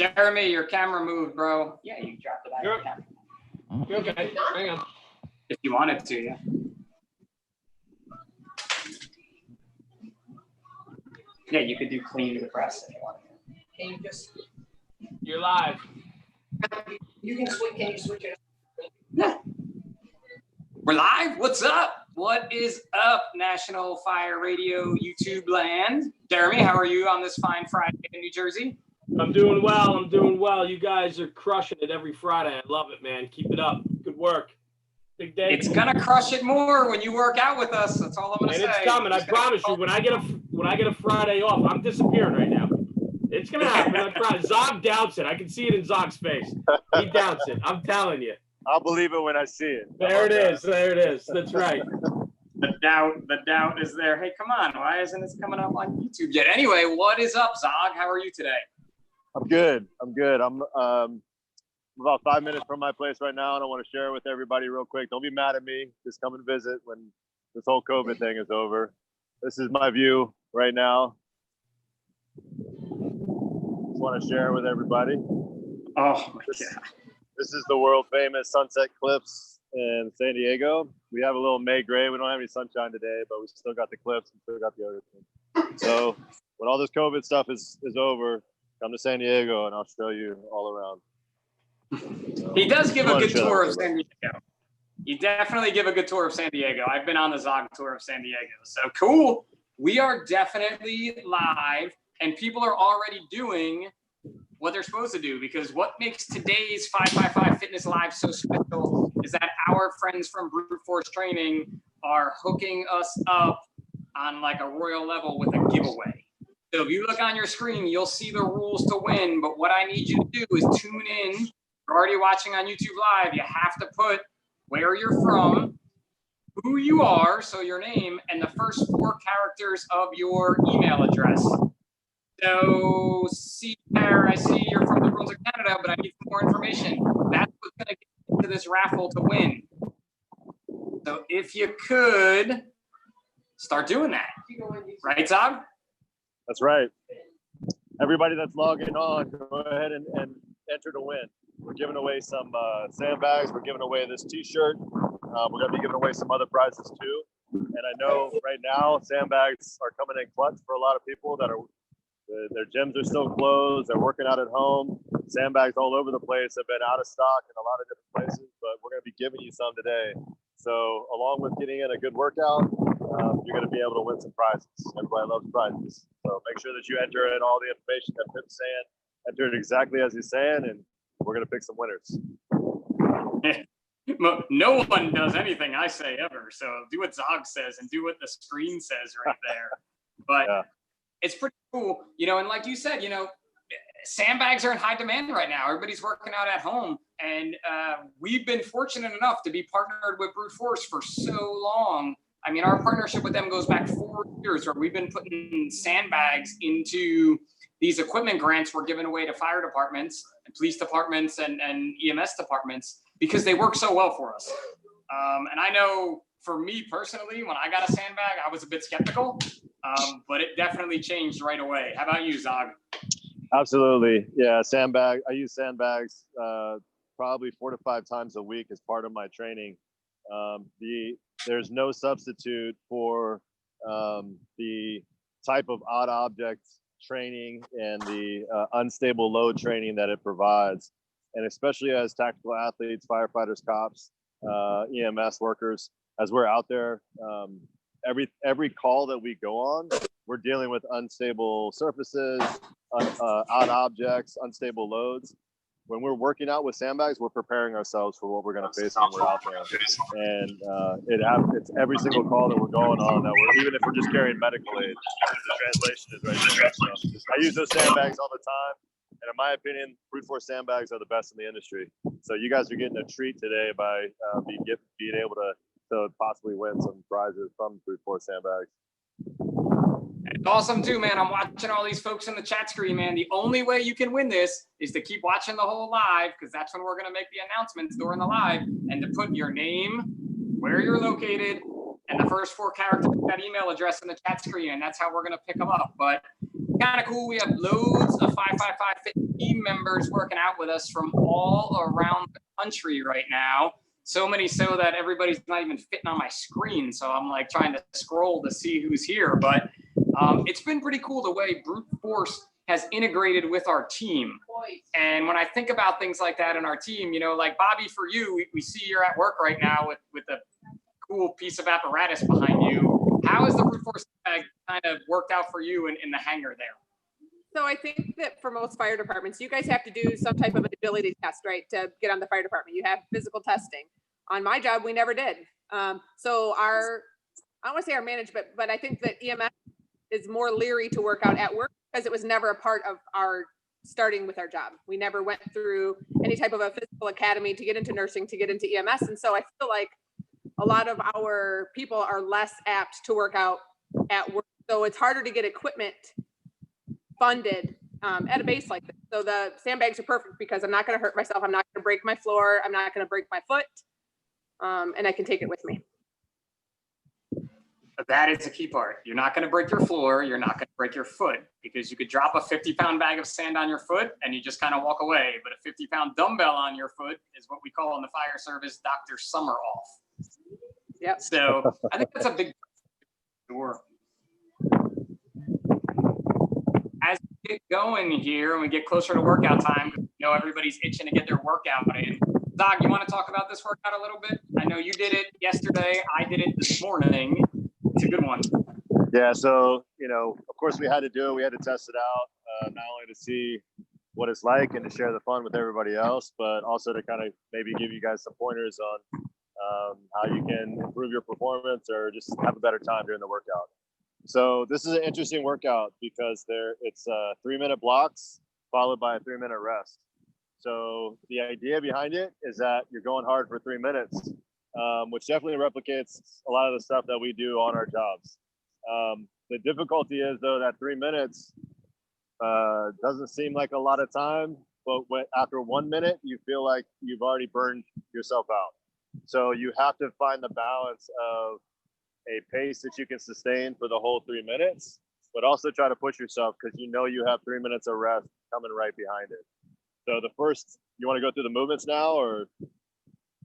Jeremy, your camera moved, bro. Yeah, you dropped it out of the camera. You're okay. Hang on. If you wanted to, yeah. Yeah, you could do clean the press if you wanted to. Can you just, You're live. you can switch, can you switch it? Yeah. We're live. What's up? What is up, National Fire Radio YouTube land? Jeremy, how are you on this fine Friday in New Jersey? I'm doing well. I'm doing well. You guys are crushing it every Friday. I love it, man. Keep it up. Good work. Big day. It's gonna crush it more when you work out with us. That's all I'm gonna say. And it's coming. I promise you. When I get a Friday off, I'm disappearing right now. It's gonna happen on Friday. Zog doubts it. I can see it in Zog's face. He doubts it. I'm telling you. I'll believe it when I see it. There it is. There it is. That's right. The doubt is there. Hey, come on. Why isn't this coming up on YouTube yet? Anyway, what is up, Zog? How are you today? I'm good. I'm about 5 minutes from my place right now, and I want to share it with everybody real quick. Don't be mad at me. Just come and visit when this whole COVID thing is over. This is my view right now. Just want to share it with everybody. Oh my God. This is the world famous Sunset Cliffs in San Diego. We have a little May gray. We don't have any sunshine today, but we still got the cliffs and still got the other thing. So when all this COVID stuff is over, come to San Diego and I'll show you all around. So, he does give a good tour of San Diego. You definitely give a good tour of San Diego. I've been on the Zog tour of San Diego. So cool. We are definitely live and people are already doing what they're supposed to do, because what makes today's 555 Fitness Live so special is that our friends from Brute Force Training are hooking us up on like a royal level with a giveaway. So if you look on your screen, you'll see the rules to win, but what I need you to do is tune in. You're already watching on YouTube Live. You have to put where you're from, who you are, so your name, and the first 4 characters of your email address. So, I see you're from the Brunswick, Canada, but I need some more information. That's what's going to get into this raffle to win. So if you could start doing that. Right, Zog? That's right. Everybody that's logging on, go ahead and enter to win. We're giving away some sandbags. We're giving away this T-shirt. We're going to be giving away some other prizes too. And I know right now sandbags are coming in clutch for a lot of people that are their gyms are still closed. They're working out at home. Sandbags all over the place have been out of stock in a lot of different places, but we're going to be giving you some today. So along with getting in a good workout, you're going to be able to win some prizes. Everybody loves prizes. So make sure that you enter in all the information that Pip's saying, enter it exactly as he's saying, and we're going to pick some winners. No one does anything I say ever. So do what Zog says and do what the screen says right there. But yeah. It's pretty cool, and like you said, sandbags are in high demand right now. Everybody's working out at home, and we've been fortunate enough to be partnered with Brute Force for so long. I mean, our partnership with them goes back 4 years, where we've been putting sandbags into these equipment grants we're giving away to fire departments and police departments and EMS departments because they work so well for us. And I know for me personally, when I got a sandbag, I was a bit skeptical. But it definitely changed right away. How about you, Zog? Absolutely. Yeah, sandbag. I use sandbags probably 4 to 5 times a week as part of my training. There's no substitute for the type of odd object training and the unstable load training that it provides. And especially as tactical athletes, firefighters, cops, EMS workers, as we're out there, every call that we go on, we're dealing with unstable surfaces, odd objects, unstable loads. When we're working out with sandbags, we're preparing ourselves for what we're going to face when we're out there. And it's every single call that we're going on, even if we're just carrying medical aid, the translation is right there. So I use those sandbags all the time. And in my opinion, Brute Force sandbags are the best in the industry. So you guys are getting a treat today by being able to possibly win some prizes from Brute Force sandbags. It's awesome too, man. I'm watching all these folks in the chat screen, man. The only way you can win this is to keep watching the whole live, because that's when we're going to make the announcements during the live, and to put your name, where you're located, and the first 4 characters of that email address in the chat screen, and that's how we're going to pick them up. But kind of cool. We have loads of 555 Fitness team members working out with us from all around the country right now. So many so that everybody's not even fitting on my screen. So I'm like trying to scroll to see who's here. But it's been pretty cool the way Brute Force has integrated with our team. And when I think about things like that in our team, you know, like Bobby, for you, we see you're at work right now with a cool piece of apparatus behind you. How has the Brute Force bag kind of worked out for you in the hangar there? So I think that for most fire departments, you guys have to do some type of an ability test, right, to get on the fire department. You have physical testing. On my job, we never did. So I don't want to say our management, but I think that EMS is more leery to work out at work because it was never a part of our starting with our job. We never went through any type of a physical academy to get into nursing, to get into EMS. And so I feel like a lot of our people are less apt to work out at work. So it's harder to get equipment funded at a base like this. So the sandbags are perfect because I'm not going to hurt myself. I'm not going to break my floor. I'm not going to break my foot. And I can take it with me. That is a key part. You're not going to break your floor. You're not going to break your foot because you could drop a 50-pound bag of sand on your foot and you just kind of walk away. But a 50-pound dumbbell on your foot is what we call in the fire service Dr. Summer off. Yep. So I think that's a big door. As we get going here and we get closer to workout time, you know everybody's itching to get their workout in. Doc, you want to talk about this workout a little bit? I know you did it yesterday. I did it this morning. It's a good one. Yeah, so, you know, of course we had to do it. We had to test it out, not only to see what it's like and to share the fun with everybody else, but also to kind of maybe give you guys some pointers on how you can improve your performance or just have a better time during the workout. So this is an interesting workout because it's 3-minute blocks followed by a 3-minute rest. So the idea behind it is that you're going hard for 3 minutes, which definitely replicates a lot of the stuff that we do on our jobs. The difficulty is though that 3 minutes doesn't seem like a lot of time, but after 1 minute, you feel like you've already burned yourself out. So you have to find the balance of a pace that you can sustain for the whole 3 minutes, but also try to push yourself because you know you have 3 minutes of rest coming right behind it. So you want to go through the movements now or?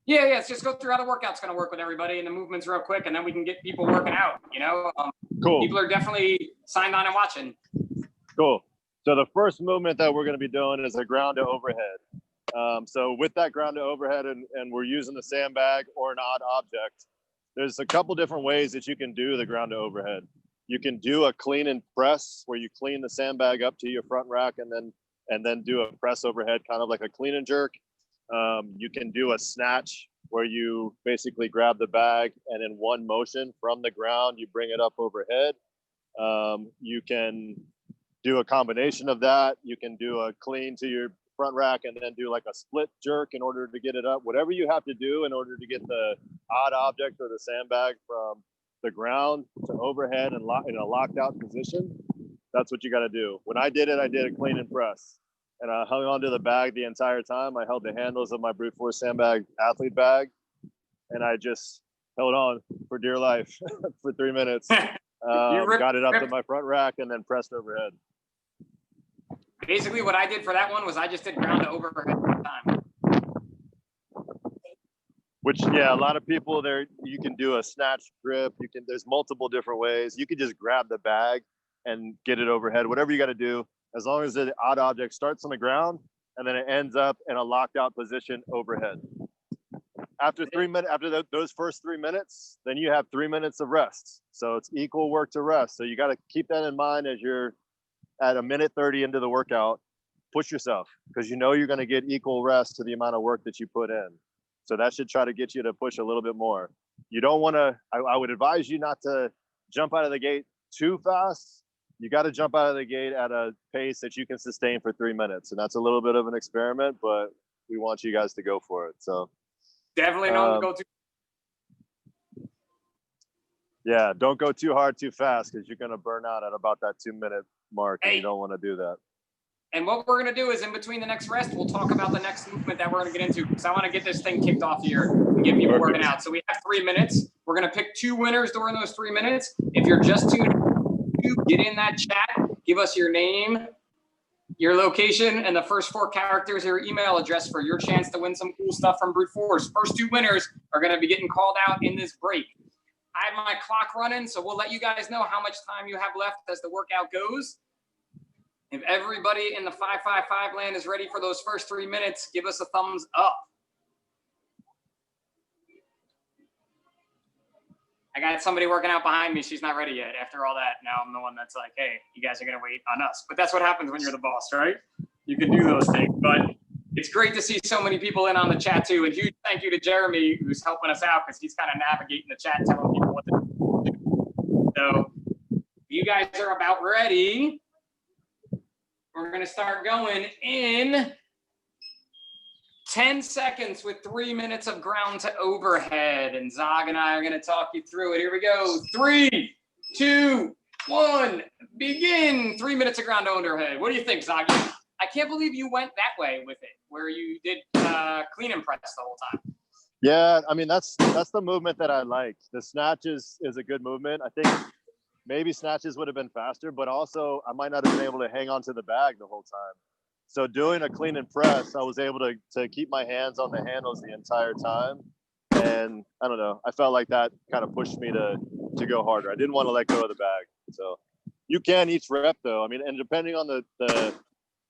Yeah, let's just go through how the workout's going to work with everybody and the movements real quick, and then we can get people working out, you know? Cool. People are definitely signed on and watching. Cool. So the first movement that we're going to be doing is a ground to overhead. So with that ground to overhead and we're using the sandbag or an odd object, there's a couple different ways that you can do the ground to overhead. You can do a clean and press where you clean the sandbag up to your front rack and then do a press overhead, kind of like a clean and jerk. You can do a snatch where you basically grab the bag and in one motion from the ground, you bring it up overhead. You can do a combination of that. You can do a clean to your front rack and then do like a split jerk in order to get it up. Whatever you have to do in order to get the odd object or the sandbag from the ground to overhead and in a locked out position, that's what you got to do. When I did a clean and press. And I hung onto the bag the entire time. I held the handles of my Brute Force Sandbag athlete bag, and I just held on for dear life for 3 minutes. Got it up to my front rack and then pressed overhead. Basically, what I did for that one was I just did ground to overhead all the time. Which, yeah, a lot of people there. You can do a snatch grip. There's multiple different ways. You can just grab the bag and get it overhead. Whatever you got to do. As long as the odd object starts on the ground and then it ends up in a locked out position overhead. After 3 minutes, those first 3 minutes, then you have 3 minutes of rest. So it's equal work to rest. So you got to keep that in mind as you're at 1:30 into the workout. Push yourself because you know you're going to get equal rest to the amount of work that you put in. So that should try to get you to push a little bit more. You don't want to, I would advise you not to jump out of the gate too fast. You got to jump out of the gate at a pace that you can sustain for 3 minutes. And that's a little bit of an experiment, but we want you guys to go for it. So definitely don't go too. Yeah, don't go too hard, too fast, because you're going to burn out at about that 2 minute mark. And you don't want to do that. And what we're going to do is in between the next rest, we'll talk about the next movement that we're going to get into because I want to get this thing kicked off here and get people working out. So we have 3 minutes. We're going to pick 2 winners during those 3 minutes. If you're just tuned in, get in that chat, give us your name your location, and the first 4 characters of your email address for your chance to win some cool stuff from Brute Force. First 2 winners are going to be getting called out in this break. I have my clock running, so we'll let you guys know how much time you have left as the workout goes. If everybody in the 555 land is ready for those first 3 minutes, give us a thumbs up. I got somebody working out behind me. She's not ready yet. After all that, now I'm the one that's like, hey, you guys are going to wait on us. But that's what happens when you're the boss, right? You can do those things. But it's great to see so many people in on the chat too. And huge thank you to Jeremy, who's helping us out because he's kind of navigating the chat, telling people what to do. So you guys are about ready. We're going to start going in 10 seconds with 3 minutes of ground to overhead. And Zog and I are going to talk you through it. Here we go. 3, 2, 1, begin. 3 minutes of ground to overhead. What do you think, Zog? I can't believe you went that way with it, where you did clean and press the whole time. Yeah, I mean, that's the movement that I liked. The snatches is a good movement. I think maybe snatches would have been faster, but also I might not have been able to hang on to the bag the whole time. So doing a clean and press, I was able to keep my hands on the handles the entire time. And I don't know, I felt like that kind of pushed me to go harder. I didn't want to let go of the bag. So you can each rep though. I mean, and depending on the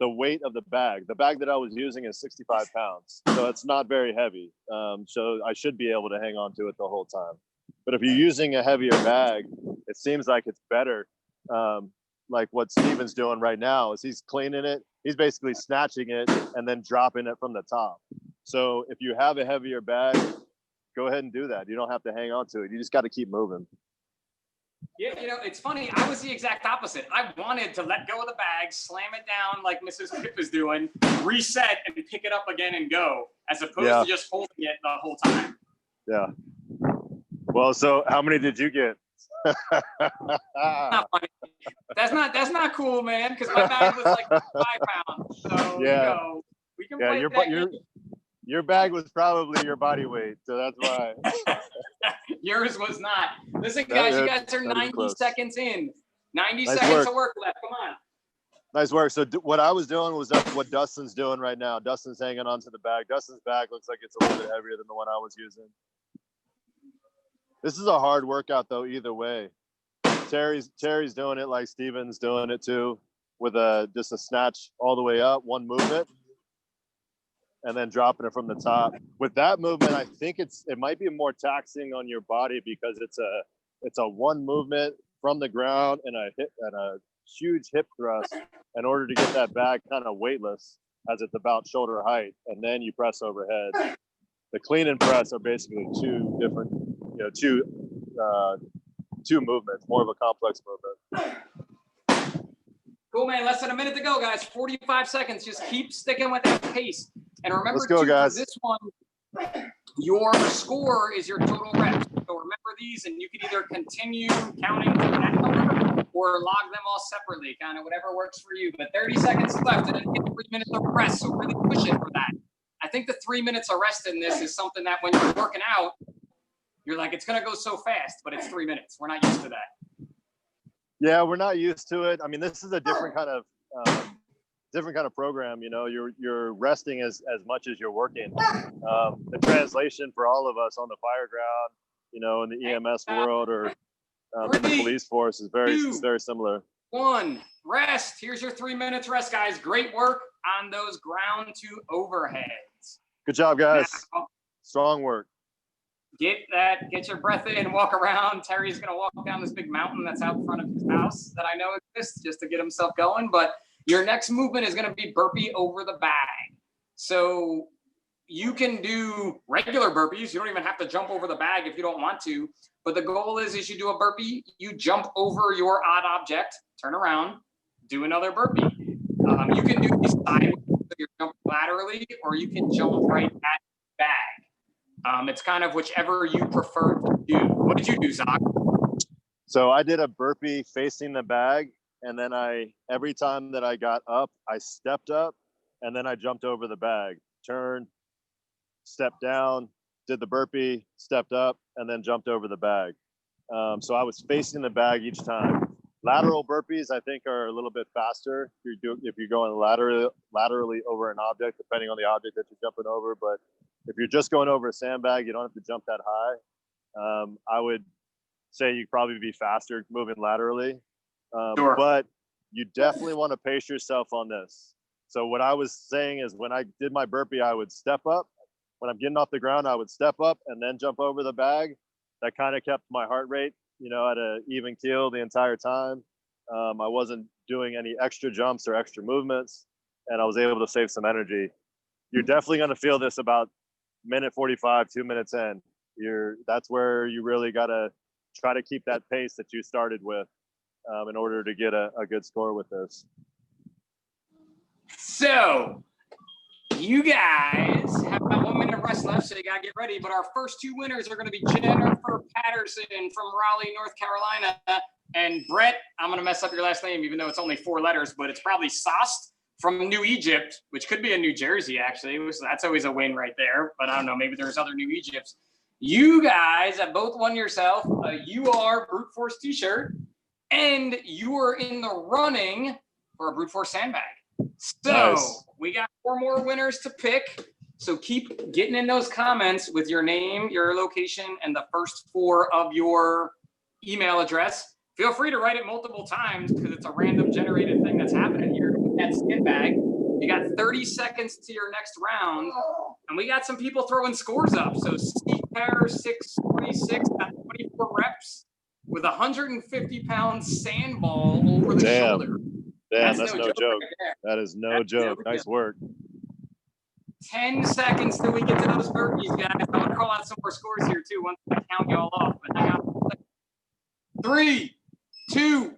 weight of the bag that I was using is 65 pounds. So it's not very heavy. So I should be able to hang on to it the whole time. But if you're using a heavier bag, it seems like it's better. Like what Steven's doing right now is he's cleaning it. He's basically snatching it and then dropping it from the top. So if you have a heavier bag, go ahead and do that. You don't have to hang on to it. You just got to keep moving. Yeah, you know, it's funny. I was the exact opposite. I wanted to let go of the bag, slam it down like Mrs. Pip is doing, reset and pick it up again and go, as opposed to just holding it the whole time. Yeah. Well, so how many did you get? Not funny. That's not cool, man. Because my bag was like 5 pounds. So yeah, we can play your bag was probably your body weight, so that's why. Yours was not. Listen, guys, you guys are 90 seconds in. 90 seconds of work left. Come on. Nice work. So what I was doing was what Dustin's doing right now. Dustin's hanging onto the bag. Dustin's bag looks like it's a little bit heavier than the one I was using. This is a hard workout though, either way. Terry's doing it like Steven's doing it too, with just a snatch all the way up, one movement, and then dropping it from the top. With that movement, I think it might be more taxing on your body because it's a one movement from the ground and a huge hip thrust in order to get that bag kind of weightless as it's about shoulder height, and then you press overhead. The clean and press are basically two different, two movements, more of a complex movement. Cool, man. Less than a minute to go, guys. 45 seconds. Just keep sticking with that pace. And remember, for this one, your score is your total reps. So remember these, and you can either continue counting to that number or log them all separately, kind of whatever works for you. But 30 seconds left, and then get 3 minutes of rest. So really push it for that. I think the 3 minutes of rest in this is something that when you're working out, you're like, it's going to go so fast, but it's 3 minutes. We're not used to that. Yeah, we're not used to it. I mean, this is a different kind of program. You know, you're resting as much as you're working. The translation for all of us on the fire ground, you know, in the EMS world or in the police force is very similar. 1, rest. Here's your 3 minutes rest, guys. Great work on those ground to overheads. Good job, guys. Now, strong work. Get your breath in, walk around. Terry's going to walk down this big mountain that's out in front of his house that I know exists just to get himself going. But your next movement is going to be burpee over the bag. So you can do regular burpees. You don't even have to jump over the bag if you don't want to. But the goal is you do a burpee, you jump over your odd object, turn around, do another burpee. You can do these sideways, so you jump laterally, or you can jump right at the bag. It's kind of whichever you prefer to do. What did you do, Zach? So I did a burpee facing the bag, and then every time that I got up, I stepped up, and then I jumped over the bag, turned, stepped down, did the burpee, stepped up, and then jumped over the bag. So I was facing the bag each time. Lateral burpees, I think, are a little bit faster if you're going laterally over an object, depending on the object that you're jumping over. But if you're just going over a sandbag, you don't have to jump that high. I would say you'd probably be faster moving laterally. Sure. But you definitely want to pace yourself on this. So what I was saying is when I did my burpee, I would step up. When I'm getting off the ground, I would step up and then jump over the bag. That kind of kept my heart rate, at an even keel the entire time. I wasn't doing any extra jumps or extra movements, and I was able to save some energy. You're definitely going to feel this about minute 45, 2 minutes in. That's where you really got to try to keep that pace that you started with in order to get a good score with this. So you guys have about 1 minute of rest left, so you got to get ready. But our first two winners are going to be Jennifer Patterson from Raleigh, North Carolina, and Brett, I'm going to mess up your last name, even though it's only 4 letters, but it's probably Sost from New Egypt, which could be a New Jersey, actually. So that's always a win right there. But I don't know, maybe there's other New Egypts. You guys have both won yourself a UR Brute Force t-shirt, and you are in the running for a Brute Force sandbag. So Nice. We got 4 more winners to pick. So keep getting in those comments with your name, your location, and the first 4 of your email address. Feel free to write it multiple times because it's a random generated thing that's happening here. That sandbag. You got 30 seconds to your next round. And we got some people throwing scores up. So Steve Pair 626 got 24 reps with a 150-pound sand ball over the shoulder. Damn, that's no joke. Right, that is no joke. Nice work. 10 seconds till we get to those burpees, guys. I'm going to call out some more scores here, too, once I count y'all off. But hang on. 3, 2,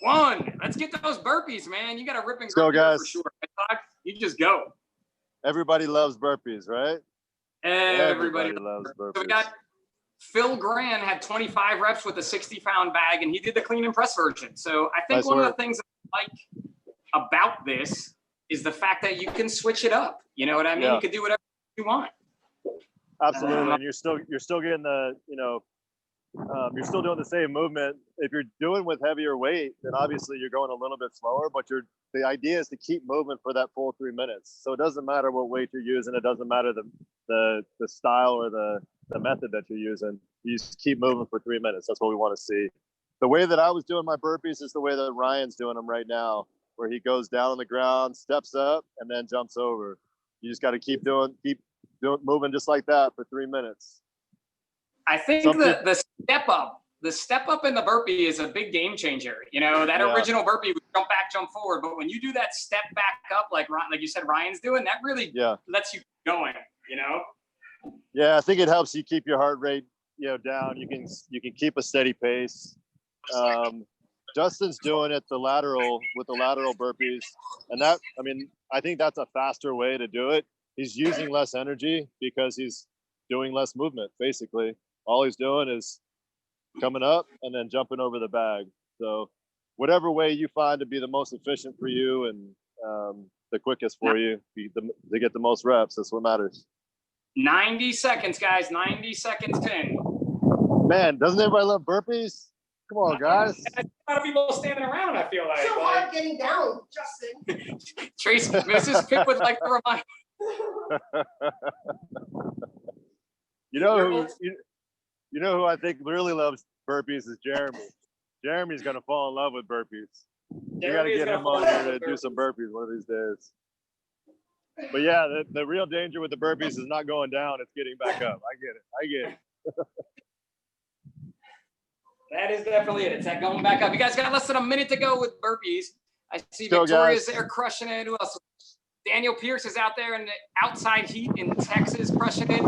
1. Let's get those burpees, man. You got to rip and go, guys. For sure. You just go. Everybody loves burpees, right? Everybody loves burpees. So we got Phil Gran had 25 reps with a 60-pound bag, and he did the clean and press version. So I think one of the things I like about this is the fact that you can switch it up. You know what I mean? Yeah. You can do whatever you want. Absolutely, and you're still getting the you're still doing the same movement. If you're doing with heavier weight, then obviously you're going a little bit slower. But the idea is to keep moving for that full 3 minutes. So it doesn't matter what weight you're using. It doesn't matter the style or the method that you're using. You just keep moving for 3 minutes. That's what we want to see. The way that I was doing my burpees is the way that Ryan's doing them right now, where he goes down on the ground, steps up, and then jumps over. You just got to keep moving just like that for 3 minutes. I think the step up in the burpee is a big game changer. That original burpee would jump back, jump forward, but when you do that step back up, like you said, Ryan's doing, that really lets you going. Yeah, I think it helps you keep your heart rate, down. You can keep a steady pace. Justin's doing it with the lateral burpees, and I think that's a faster way to do it. He's using less energy because he's doing less movement. Basically, all he's doing is coming up and then jumping over the bag. So whatever way you find to be the most efficient for you and the quickest for you to get the most reps, that's what matters. 90 seconds, guys. 90 seconds in. Man, doesn't everybody love burpees? Come on, guys. A lot of people standing around, I feel like. So hard getting down, Justin. Tracy, Mrs. Pick would like to remind. You know who I think really loves burpees is Jeremy. Jeremy's gonna fall in love with burpees. You gotta get him on here to do some burpees one of these days. But yeah, the real danger with the burpees is not going down, it's getting back up. I get it. That is definitely it. It's that going back up. You guys got less than a minute to go with burpees. I see Victoria's there crushing it. Who else? Daniel Pierce is out there in the outside heat in Texas crushing it.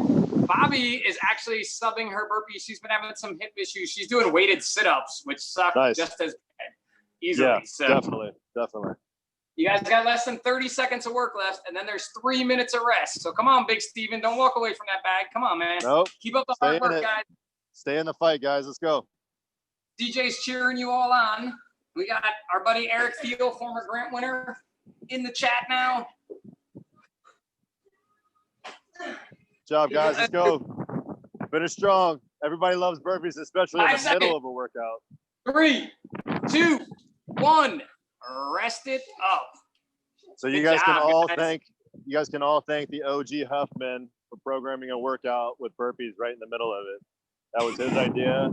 Bobby is actually subbing her burpees. She's been having some hip issues. She's doing weighted sit-ups, which suck just as bad, easily. Yeah, so definitely. You guys got less than 30 seconds of work left, and then there's 3 minutes of rest. So come on, Big Steven. Don't walk away from that bag. Come on, man. Nope. Keep up the hard work, guys. Stay in the fight, guys. Let's go. DJ's cheering you all on. We got our buddy Eric Thiel, former Grant winner, in the chat now. Good job, guys. Let's go. Finish strong. Everybody loves burpees, especially in the middle of a workout. 3, 2, 1. Rest it up. So you Good guys can job, all guys. thank the OG Huffman for programming a workout with burpees right in the middle of it. That was his idea.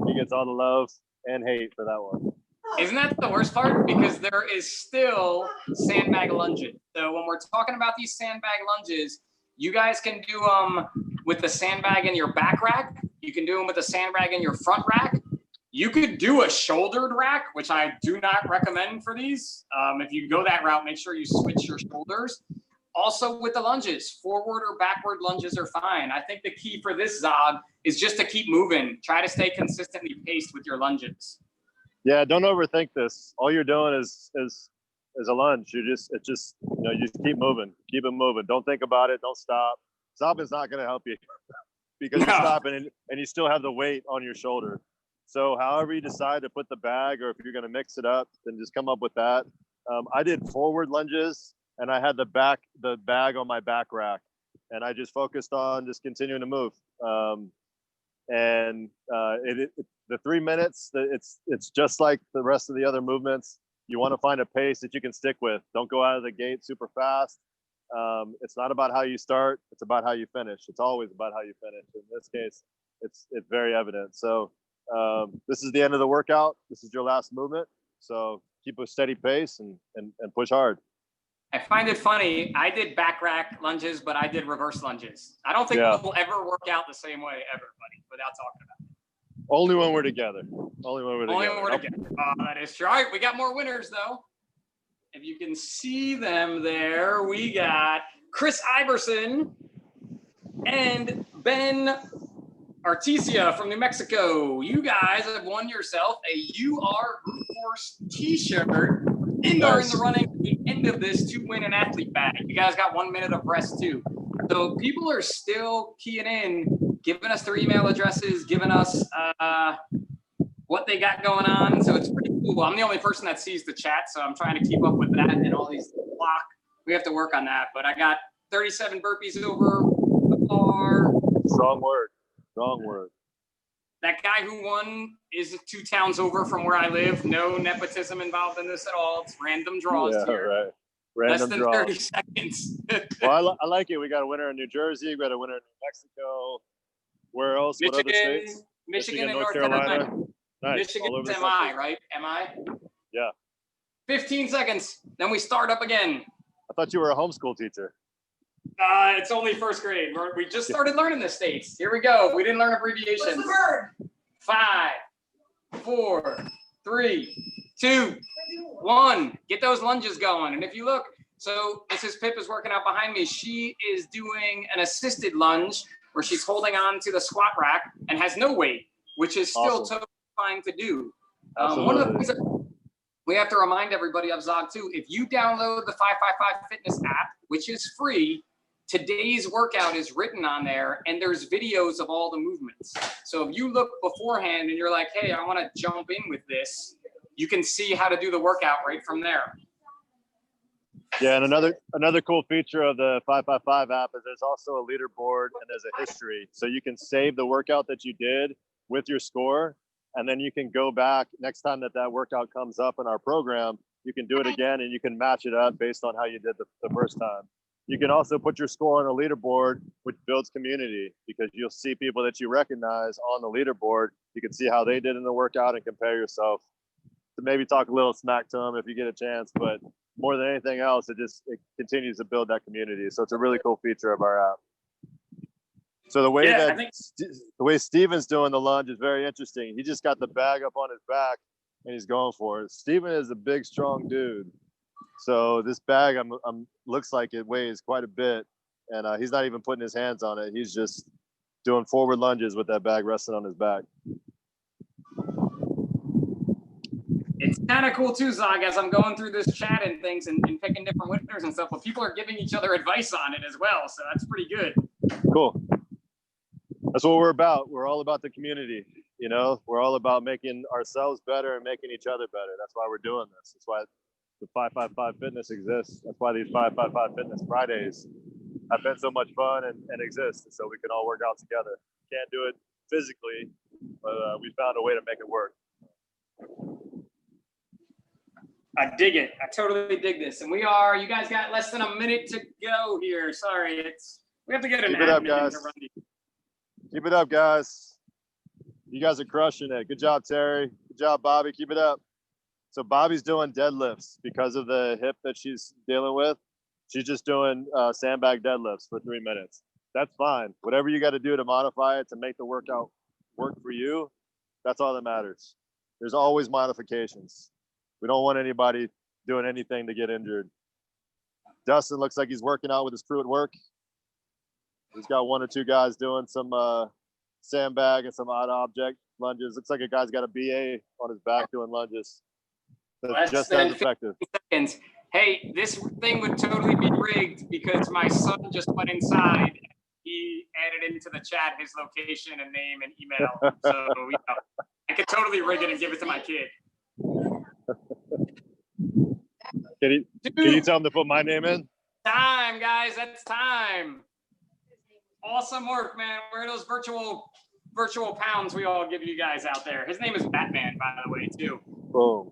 He gets all the love and hate for that one. Isn't that the worst part? Because there is still sandbag lunges. So when we're talking about these sandbag lunges, you guys can do them with the sandbag in your back rack. You can do them with the sandbag in your front rack. You could do a shouldered rack, which I do not recommend for these. If you go that route, make sure you switch your shoulders. Also with the lunges, forward or backward lunges are fine. I think the key for this Zog is just to keep moving. Try to stay consistently paced with your lunges. Yeah, don't overthink this. All you're doing is a lunge. You just keep moving, keep it moving. Don't think about it. Don't stop. Stopping's not going to help you because you're stopping and you still have the weight on your shoulder. So however you decide to put the bag, or if you're going to mix it up, then just come up with that. I did forward lunges and I had the bag on my back rack, and I just focused on just continuing to move. The 3 minutes, it's just like the rest of the other movements. You want to find a pace that you can stick with. Don't go out of the gate super fast. It's not about how you start. It's about how you finish. It's always about how you finish. In this case, it's very evident. So this is the end of the workout. This is your last movement. So keep a steady pace and push hard. I find it funny. I did back rack lunges, but I did reverse lunges. I don't think we'll ever work out the same way ever, buddy, without talking about it. Only when we're together. Only when we're together. That is true. All right, we got more winners, though. If you can see them there, we got Chris Iverson and Ben Artesia from New Mexico. You guys have won yourself a UR Brute Force t-shirt. Indoor in the running at the end of this to win an athlete bag. You guys got 1 minute of rest, too. So people are still keying in, giving us their email addresses, giving us what they got going on. So it's pretty cool. I'm the only person that sees the chat, so I'm trying to keep up with that and all these block. We have to work on that. But I got 37 burpees over the bar. Strong word. Strong word. That guy who won is 2 towns over from where I live. No nepotism involved in this at all. It's random draws here. Right. Random Less than draws. 30 seconds. Well, I like it. We got a winner in New Jersey. We got a winner in New Mexico. Where else? What other states? Michigan and North Carolina. Nice. Michigan's MI, right? MI? Yeah. 15 seconds. Then we start up again. I thought you were a homeschool teacher. It's only first grade. We just started learning the states. Here we go. We didn't learn abbreviations. What's the word? 5, 4, 3, 2, 1. Get those lunges going. And if you look, so Mrs. Pip is working out behind me. She is doing an assisted lunge where she's holding on to the squat rack and has no weight, which is still Awesome. totally fine to do. Absolutely. One of the things that we have to remind everybody of, Zog, too, if you download the 555 Fitness app, which is free, today's workout is written on there, and there's videos of all the movements. So if you look beforehand and you're like, hey, I want to jump in with this, you can see how to do the workout right from there. Yeah, and another cool feature of the 555 app is there's also a leaderboard and there's a history. So you can save the workout that you did with your score, and then you can go back next time that workout comes up in our program. You can do it again, and you can match it up based on how you did the first time. You can also put your score on a leaderboard, which builds community, because you'll see people that you recognize on the leaderboard. You can see how they did in the workout and compare yourself. So maybe talk a little smack to them if you get a chance, but more than anything else, it continues to build that community. So it's a really cool feature of our app. So the way Steven's doing the lunge is very interesting. He just got the bag up on his back and he's going for it. Steven is a big, strong dude. So this bag looks like it weighs quite a bit, and he's not even putting his hands on it. He's just doing forward lunges with that bag resting on his back. It's kind of cool too, Zog, as I'm going through this chat and things and picking different winners and stuff, but people are giving each other advice on it as well. So that's pretty good. Cool. That's what we're about. We're all about the community. You know, we're all about making ourselves better and making each other better. That's why we're doing this. That's why the 555 Fitness exists. That's why these 555 Fitness Fridays have been so much fun and exist. So we can all work out together. Can't do it physically, but we found a way to make it work. I dig it. I totally dig this. And you guys got less than a minute to go here. Sorry, we have to get an Keep it up, admin guys. to run these. Keep it up, guys. You guys are crushing it. Good job, Terry. Good job, Bobby. Keep it up. So Bobby's doing deadlifts because of the hip that she's dealing with. She's just doing sandbag deadlifts for 3 minutes. That's fine. Whatever you got to do to modify it to make the workout work for you, that's all that matters. There's always modifications. We don't want anybody doing anything to get injured. Dustin looks like he's working out with his crew at work. He's got 1 or 2 guys doing some sandbag and some odd object lunges. Looks like a guy's got a BA on his back doing lunges. That's just as effective. Seconds. Hey, this thing would totally be rigged because my son just went inside. He added into the chat his location and name and email. So I could totally rig it and give it to my kid. Can you tell him to put my name in? Time, guys. That's time. Awesome work, man. Where are those virtual pounds we all give you guys out there? His name is Batman, by the way, too. Boom.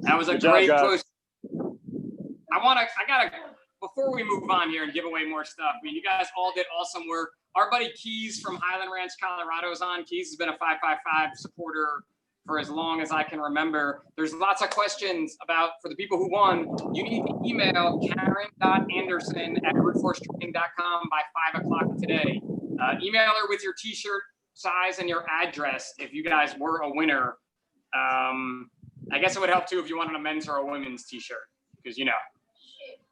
That was a great push. Before we move on here and give away more stuff, I mean, you guys all did awesome work. Our buddy Keys from Highland Ranch, Colorado is on. Keys has been a 555 supporter for as long as I can remember. There's lots of questions for the people who won. You need to email Karen.Anderson@bruteforcetraining.com by 5 o'clock today. Email her with your t-shirt size and your address if you guys were a winner. I guess it would help too if you wanted a men's or a women's t-shirt, because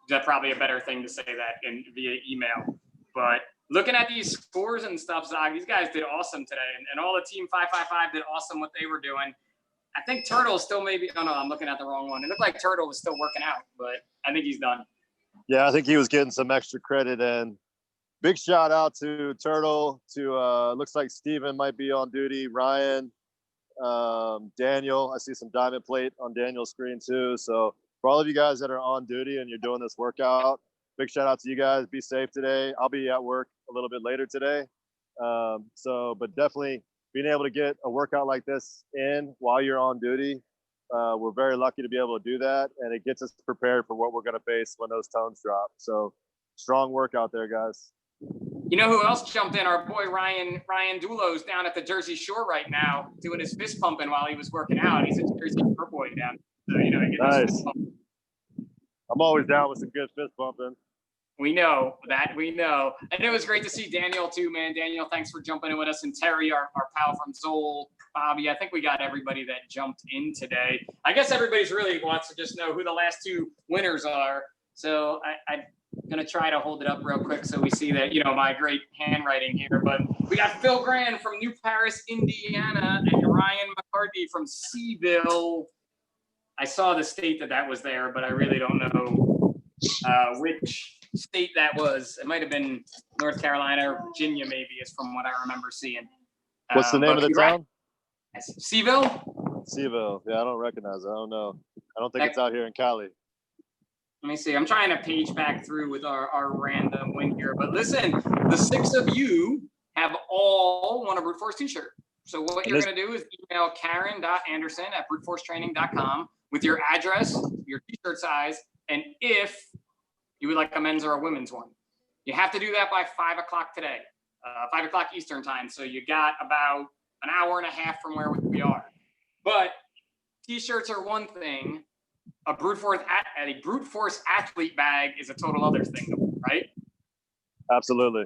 that's probably a better thing to say that via email. But looking at these scores and stuff, Zog, these guys did awesome today. And all the Team 555 did awesome what they were doing. I think Turtle still maybe, oh no, I'm looking at the wrong one. It looked like Turtle was still working out, but I think he's done. Yeah, I think he was getting some extra credit. And big shout out to Turtle, looks like Steven might be on duty, Ryan, Daniel. I see some diamond plate on Daniel's screen too. So for all of you guys that are on duty and you're doing this workout, big shout out to you guys. Be safe today. I'll be at work a little bit later today. But definitely being able to get a workout like this in while you're on duty, we're very lucky to be able to do that. And it gets us prepared for what we're going to face when those tones drop. So strong work out there, guys. You know who else jumped in? Our boy Ryan Dulos down at the Jersey Shore right now doing his fist pumping while he was working out. He's a Jersey Shore boy down. So, he gets nice. his fist pumping. I'm always down with some good fist pumping. We know that. We know. And it was great to see Daniel too, man. Daniel, thanks for jumping in with us. And Terry, our pal from Zoll, Bobby. I think we got everybody that jumped in today. I guess everybody's really wants to just know who the last 2 winners are. So I'm going to try to hold it up real quick so we see that, my great handwriting here. But we got Phil Grand from New Paris, Indiana, and Ryan McCarthy from Seaville. I saw the state that was there, but I really don't know which state that was. It might have been North Carolina or Virginia, maybe, is from what I remember seeing. What's the name of the town? Seaville? Seaville. Yeah, I don't recognize it. I don't know. I don't think it's out here in Cali. Let me see. I'm trying to page back through with our random win here. But listen, the 6 of you have all won a Brute Force t-shirt. So what you're going to do is email Karen.Anderson@bruteforcetraining.com with your address, your t-shirt size, and if you would like a men's or a women's one. You have to do that by 5 o'clock today, 5 o'clock Eastern time. So you got about an hour and a half from where we are. But t-shirts are one thing. A brute force athlete bag is a total other thing, right? Absolutely.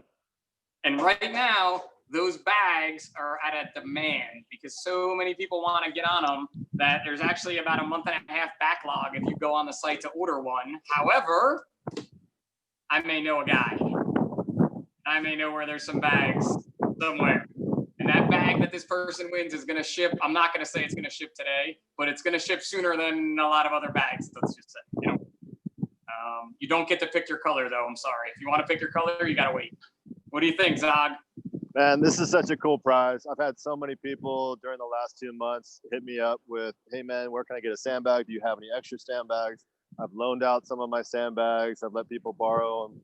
And right now, those bags are at a demand because so many people want to get on them that there's actually about a month and a half backlog if you go on the site to order one. However, I may know a guy. I may know where there's some bags somewhere. And that bag that this person wins is going to ship. I'm not going to say it's going to ship today, but it's going to ship sooner than a lot of other bags. Let's just say, you don't get to pick your color though. I'm sorry. If you want to pick your color, you got to wait. What do you think, Zog? Man, this is such a cool prize. I've had so many people during the last 2 months hit me up with, hey man, where can I get a sandbag? Do you have any extra sandbags? I've loaned out some of my sandbags. I've let people borrow them.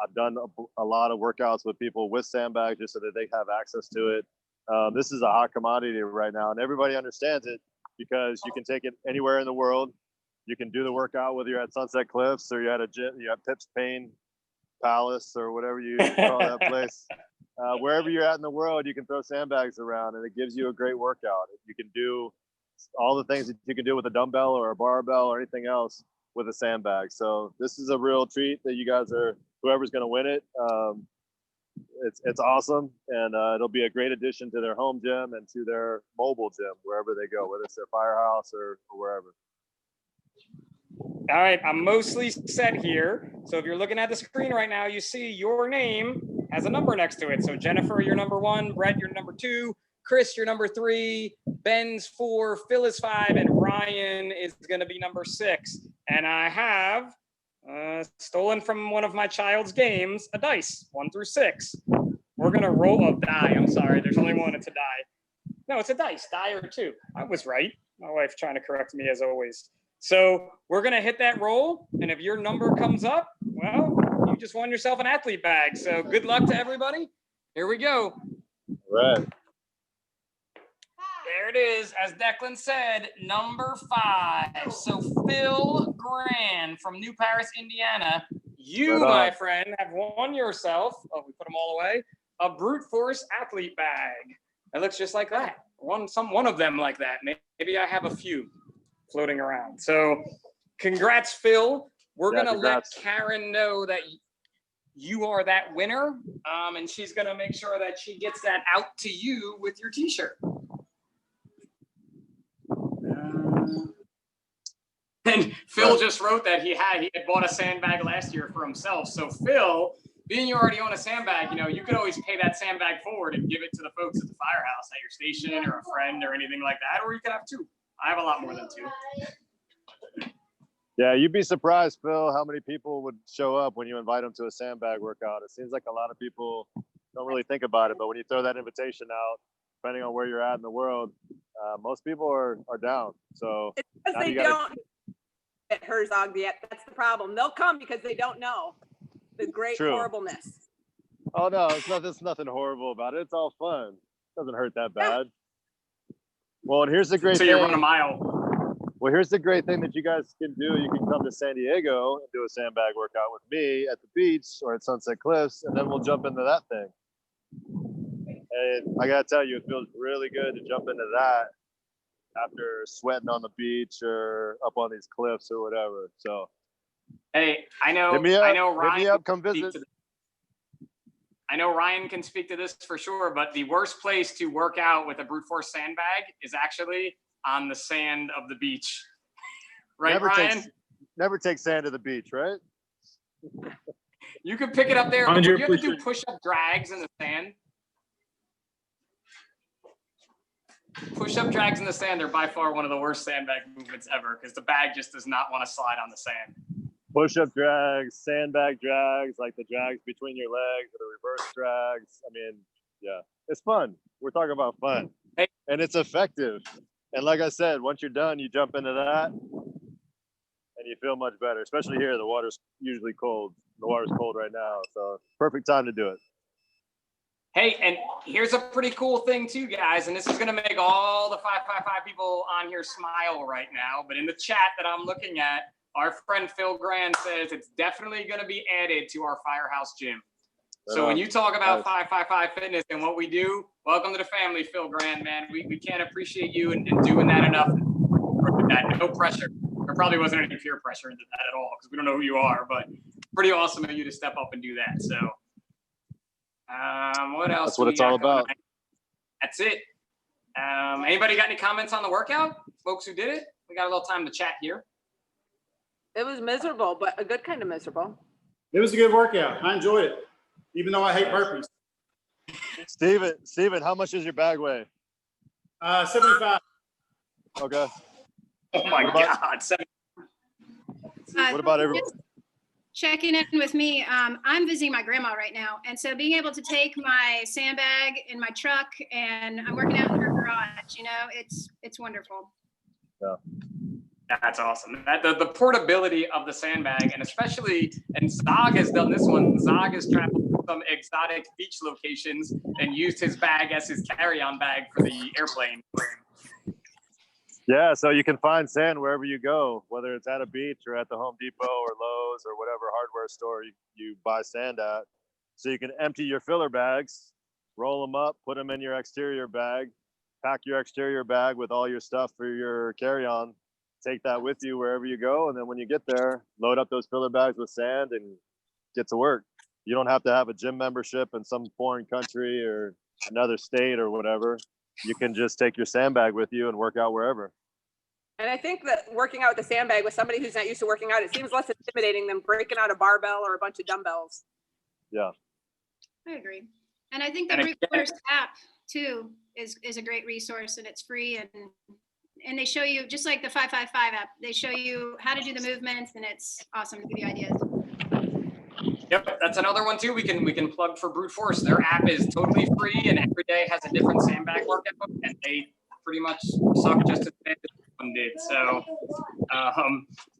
I've done a lot of workouts with people with sandbags just so that they have access to it. This is a hot commodity right now, and everybody understands it. because you can take it anywhere in the world. You can do the workout whether you're at Sunset Cliffs or you're at a gym, you're at Pips Pain Palace or whatever you call that place. Wherever you're at in the world, you can throw sandbags around and it gives you a great workout. You can do all the things that you can do with a dumbbell or a barbell or anything else with a sandbag. So this is a real treat that you guys are, whoever's going to win it. It's awesome. And it'll be a great addition to their home gym and to their mobile gym, wherever they go, whether it's their firehouse or wherever. All right, I'm mostly set here. So if you're looking at the screen right now, you see your name has a number next to it. So Jennifer, you're number 1, Brett, you're number 2, Chris, you're number 3, Ben's 4, Phil is 5, and Ryan is going to be number 6. And I have stolen from one of my child's games, a dice, 1 through 6. We're going to roll a die. I'm sorry, there's only one. It's a die. No, it's a dice, die or 2. I was right. My wife trying to correct me as always. So we're going to hit that roll. And if your number comes up, well, you just won yourself an athlete bag. So good luck to everybody. Here we go. All right. There it is. As Declan said, number 5. So Phil Grand from New Paris, Indiana. You, my friend, have won yourself, oh, we put them all away, a brute force athlete bag. It looks just like that. One of them like that. Maybe I have a few floating around. So congrats, Phil. We're going to let Karen know that you are that winner. And she's going to make sure that she gets that out to you with your t-shirt. And Phil just wrote that he had bought a sandbag last year for himself. So Phil, being you already own a sandbag, you could always pay that sandbag forward and give it to the folks at the firehouse at your station or a friend or anything like that. Or you could have 2. I have a lot more than 2. Yeah, you'd be surprised, Phil, how many people would show up when you invite them to a sandbag workout. It seems like a lot of people don't really think about it, but when you throw that invitation out, depending on where you're at in the world, most people are down. So it's because they don't get Herzog yet. That's the problem. They'll come because they don't know the great horribleness. Oh no, it's nothing horrible about it. It's all fun. It doesn't hurt that bad. Well, and here's the great thing. So you run a mile. Well, here's the great thing that you guys can do. You can come to San Diego and do a sandbag workout with me at the beach or at Sunset Cliffs, and then we'll jump into that thing. And I gotta tell you, it feels really good to jump into that after sweating on the beach or up on these cliffs or whatever. So, hey, I know Ryan. Hit me up, come visit. I know Ryan can speak to this for sure, but the worst place to work out with a brute force sandbag is actually on the sand of the beach. Right, Ryan? Never take sand to the beach, right? You can pick it up there. But you have to do push-up drags in the sand. Push-up drags in the sand are by far one of the worst sandbag movements ever because the bag just does not want to slide on the sand. Push-up drags, sandbag drags, like the drags between your legs or the reverse drags. I mean, yeah, it's fun. We're talking about fun. Hey. And it's effective. And like I said, once you're done, you jump into that and you feel much better, especially here. The water's usually cold. The water's cold right now. So perfect time to do it. Hey, and here's a pretty cool thing too, guys. And this is going to make all the 555 people on here smile right now. But in the chat that I'm looking at, our friend Phil Grand says it's definitely going to be added to our firehouse gym. So when you talk about 555 Fitness and what we do, welcome to the family, Phil Grand, man. We can't appreciate you and doing that enough. No pressure. There probably wasn't any peer pressure into that at all because we don't know who you are, but pretty awesome of you to step up and do that. So what else? That's what it's all about. That's it. Anybody got any comments on the workout? Folks who did it? We got a little time to chat here. It was miserable, but a good kind of miserable. It was a good workout. I enjoyed it, even though I hate burpees. Steven, how much does your bag weigh? 75. Okay. Oh my God. What about everyone? Checking in with me. I'm visiting my grandma right now. And so being able to take my sandbag in my truck and I'm working out in her garage, it's wonderful. Yeah. That's awesome. The portability of the sandbag, and especially, and Zog has done this one. Zog has traveled to some exotic beach locations and used his bag as his carry-on bag for the airplane. Yeah, so you can find sand wherever you go, whether it's at a beach or at the Home Depot or Lowe's or whatever hardware store you buy sand at. So you can empty your filler bags, roll them up, put them in your exterior bag, pack your exterior bag with all your stuff for your carry-on, take that with you wherever you go, and then when you get there, load up those filler bags with sand and get to work. You don't have to have a gym membership in some foreign country or another state or whatever. You can just take your sandbag with you and work out wherever. And I think that working out with the sandbag with somebody who's not used to working out, it seems less intimidating than breaking out a barbell or a bunch of dumbbells. Yeah. I agree. And I think the And Brute again- Force app too is a great resource, and it's free, and they show you, just like the 555 app, they show you how to do the movements, and it's awesome to give you ideas. Yep, that's another one too. We can plug for Brute Force. Their app is totally free, and every day has a different sandbag workout, and they pretty much suck just as bad as this one did. So,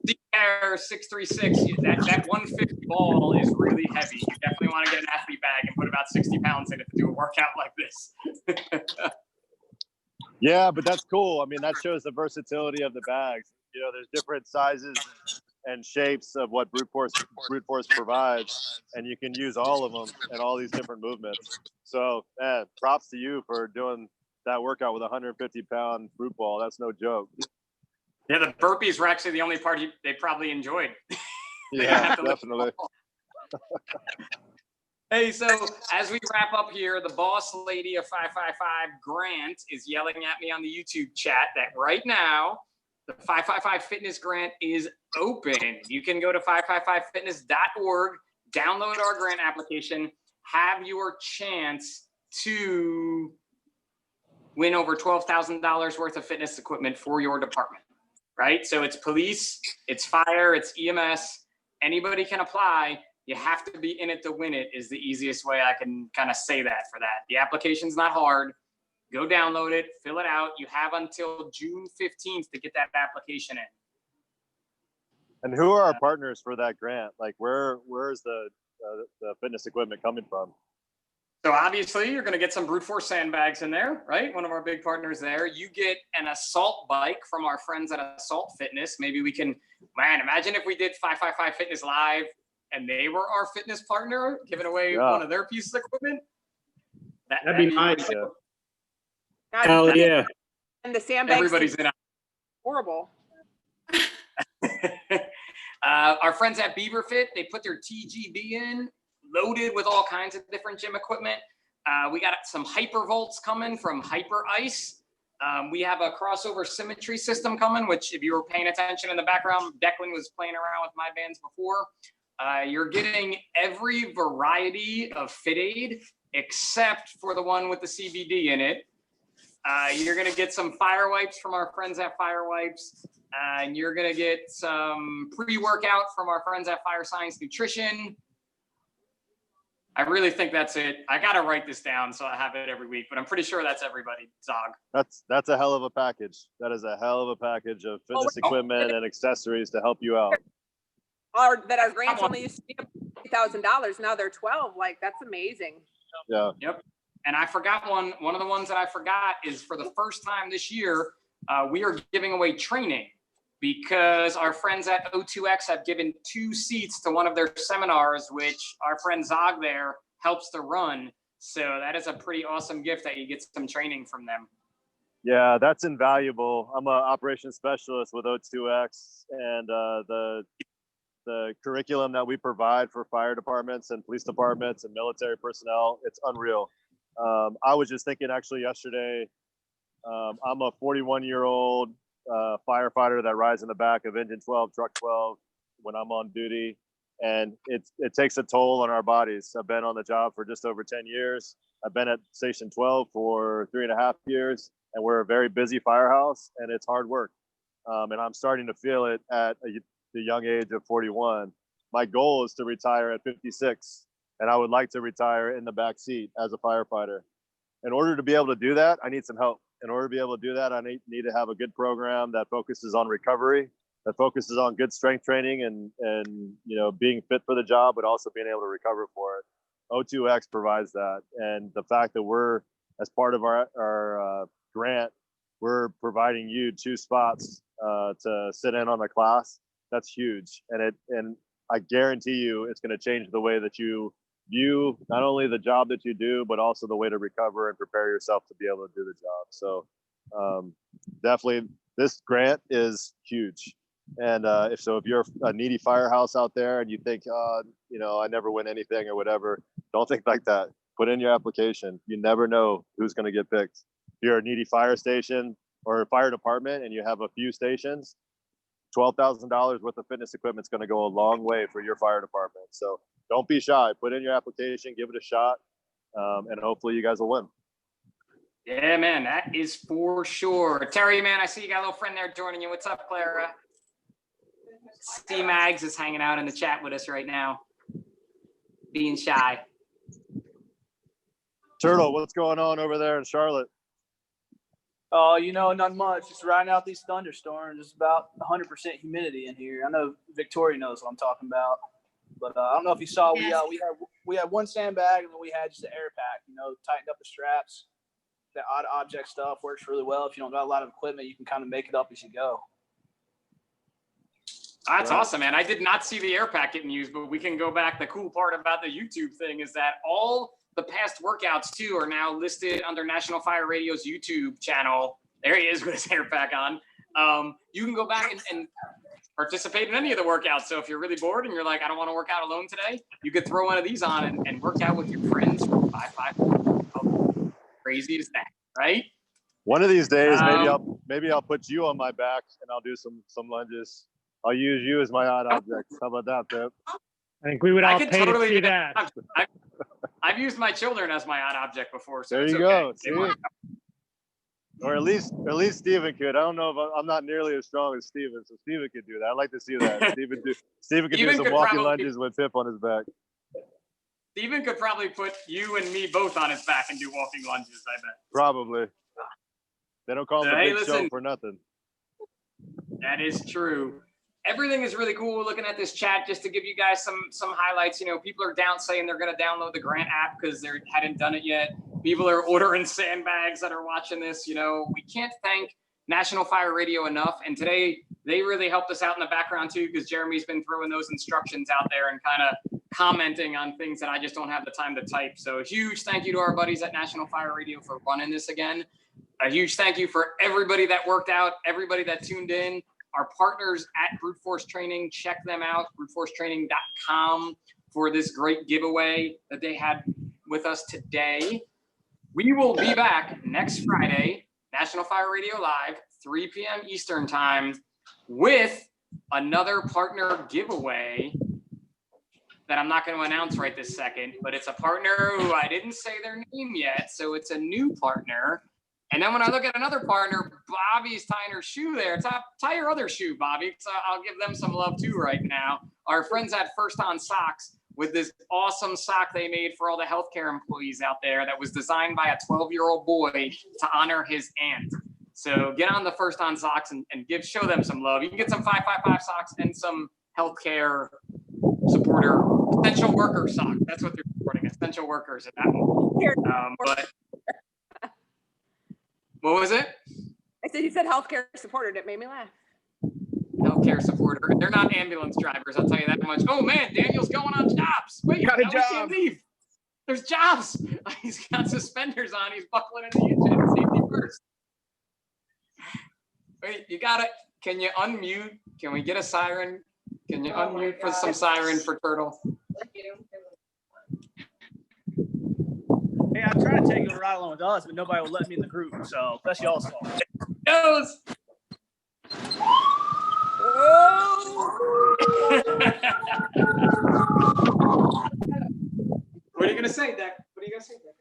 CR 636, that 150 ball is really heavy. You definitely want to get an athlete bag and put about 60 pounds in it to do a workout like this. Yeah, but that's cool. I mean, that shows the versatility of the bags. You know, there's different sizes and shapes of what Brute Force provides, and you can use all of them and all these different movements. So, man, props to you for doing that workout with a 150-pound Brute ball. That's no joke. Yeah, the burpees were actually the only part they probably enjoyed. They Yeah, have to lift the definitely. ball. Hey, so as we wrap up here, the boss lady of 555, Grant, is yelling at me on the YouTube chat that right now, the 555 Fitness Grant is open. You can go to 555fitness.org, download our grant application, have your chance to win over $12,000 worth of fitness equipment for your department, right? So it's police, it's fire, it's EMS. Anybody can apply. You have to be in it to win it is the easiest way I can kind of say that for that. The application's not hard. Go download it, fill it out. You have until June 15th to get that application in. And who are our partners for that grant? Like, where's the fitness equipment coming from? So obviously you're going to get some Brute Force sandbags in there, right? One of our big partners there. You get an assault bike from our friends at Assault Fitness. Maybe we can, man, imagine if we did 555 Fitness Live and they were our fitness partner, giving away one of their pieces of equipment. That'd be nice. Yeah. God, Hell yeah. And the sandbags Everybody's in. horrible. Our friends at Beaver Fit, they put their TGB in, loaded with all kinds of different gym equipment. We got some hyper volts coming from Hyper Ice. We have a crossover symmetry system coming, which if you were paying attention in the background, Declan was playing around with my bands before. You're getting every variety of Fit Aid except for the one with the CBD in it. You're going to get some fire wipes from our friends at Fire Wipes. And you're going to get some pre-workout from our friends at Fire Science Nutrition. I really think that's it. I got to write this down so I have it every week, but I'm pretty sure that's everybody, Zog. That's a hell of a package. That is a hell of a package of fitness equipment and accessories to help you out. Or that our grants only used to be $50,000. Now they're 12. Like, that's amazing. Yeah. Yep. And I forgot one of the ones that I forgot is for the first time this year, we are giving away training because our friends at O2X have given 2 seats to one of their seminars, which our friend Zog there helps to run. So that is a pretty awesome gift that you get some training from them. Yeah, that's invaluable. I'm an operations specialist with O2X, and the curriculum that we provide for fire departments and police departments and military personnel, it's unreal. I was just thinking actually yesterday, I'm a 41-year-old firefighter that rides in the back of Engine 12, Truck 12 when I'm on duty. And it takes a toll on our bodies. I've been on the job for just over 10 years. I've been at Station 12 for 3.5 years, and we're a very busy firehouse, and it's hard work. And I'm starting to feel it at the young age of 41. My goal is to retire at 56, and I would like to retire in the back seat as a firefighter. In order to be able to do that, I need some help. In order to be able to do that, I need to have a good program that focuses on recovery, that focuses on good strength training and being fit for the job, but also being able to recover for it. O2X provides that. And the fact that we're, as part of our grant, we're providing you 2 spots to sit in on the class. That's huge. And I guarantee you it's going to change the way that you view not only the job that you do, but also the way to recover and prepare yourself to be able to do the job. So definitely this grant is huge. And if you're a needy firehouse out there and you think, you know, I never win anything or whatever, don't think like that. Put in your application. You never know who's going to get picked. If you're a needy fire station or a fire department and you have a few stations, $12,000 worth of fitness equipment is going to go a long way for your fire department. So don't be shy. Put in your application, give it a shot, and hopefully you guys will win. Yeah, man, that is for sure. Terry, man, I see you got a little friend there joining you. What's up, Clara? C-Mags is hanging out in the chat with us right now, being shy. Turtle, what's going on over there in Charlotte? Oh, you know, not much. Just riding out these thunderstorms. It's about 100% humidity in here. I know Victoria knows what I'm talking about, but I don't know if you saw. Yes. We had one sandbag and then we had just the air pack. You know, tightened up the straps. The odd object stuff works really well. If you don't got a lot of equipment, you can kind of make it up as you go. That's awesome, man. I did not see the air pack getting used, but we can go back. The cool part about the YouTube thing is that all the past workouts too are now listed under National Fire Radio's YouTube channel. There he is with his air pack on. You can go back and participate in any of the workouts. So if you're really bored and you're like, I don't want to work out alone today, you could throw one of these on and work out with your friends for 5-5. How crazy is that, right? One of these days, maybe I'll put you on my back and I'll do some lunges. I'll use you as my odd object. How about that, Pip? I think we would all could pay totally to see that. I've used my children as my odd object before. So there it's you okay. go. See? Or at least Steven could. I don't know if I'm not nearly as strong as Steven, so Steven could do that. I'd like to see that. Steven could do some walking lunges with Pip on his back. Steven could probably put you and me both on his back and do walking lunges, I bet. Probably. They don't call him the Big Show for nothing. That is true. Everything is really cool. We're looking at this chat just to give you guys some highlights. You know, people are down saying they're going to download the grant app because they hadn't done it yet. People are ordering sandbags that are watching this. You know, we can't thank National Fire Radio enough. And today they really helped us out in the background too, because Jeremy's been throwing those instructions out there and kind of commenting on things that I just don't have the time to type. So a huge thank you to our buddies at National Fire Radio for running this again. A huge thank you for everybody that worked out, everybody that tuned in. Our partners at Brute Force Training, check them out, bruteforcetraining.com, for this great giveaway that they had with us today. We will be back next Friday, National Fire Radio Live, 3 p.m. Eastern Time, with another partner giveaway that I'm not going to announce right this second, but it's a partner who I didn't say their name yet, so it's a new partner. And then when I look at another partner, Bobby's tying her shoe there. Tie your other shoe, Bobby. So I'll give them some love too right now. Our friends at First On Socks with this awesome sock they made for all the healthcare employees out there that was designed by a 12-year-old boy to honor his aunt. So get on the First On Socks and show them some love. You can get some 555 socks and some healthcare supporter, essential worker socks. That's what they're supporting, essential workers at that moment. But what was it? I said you said healthcare supported. It made me laugh. Healthcare supporter. They're not ambulance drivers, I'll tell you that much. Oh man, Daniel's going on jobs. Wait, got a we can't job. leave. There's jobs. He's got suspenders on. He's buckling in the engine. Safety first. Wait, you got it. Can you unmute? Can we get a siren? Can you unmute for some siren for Turtle? Hey, I'm trying to take a ride along with us, but nobody will let me in the group, so that's y'all's fault. Goes. What are you gonna say, Deck? What are you gonna say, Deck?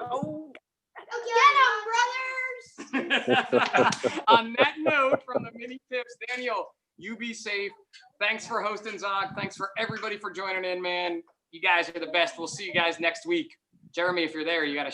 Oh, Get 'em, brothers! On that note, from the mini tips, Daniel, you be safe. Thanks for hosting Zog. Thanks for everybody for joining in, man. You guys are the best. We'll see you guys next week. Jeremy, if you're there, you got to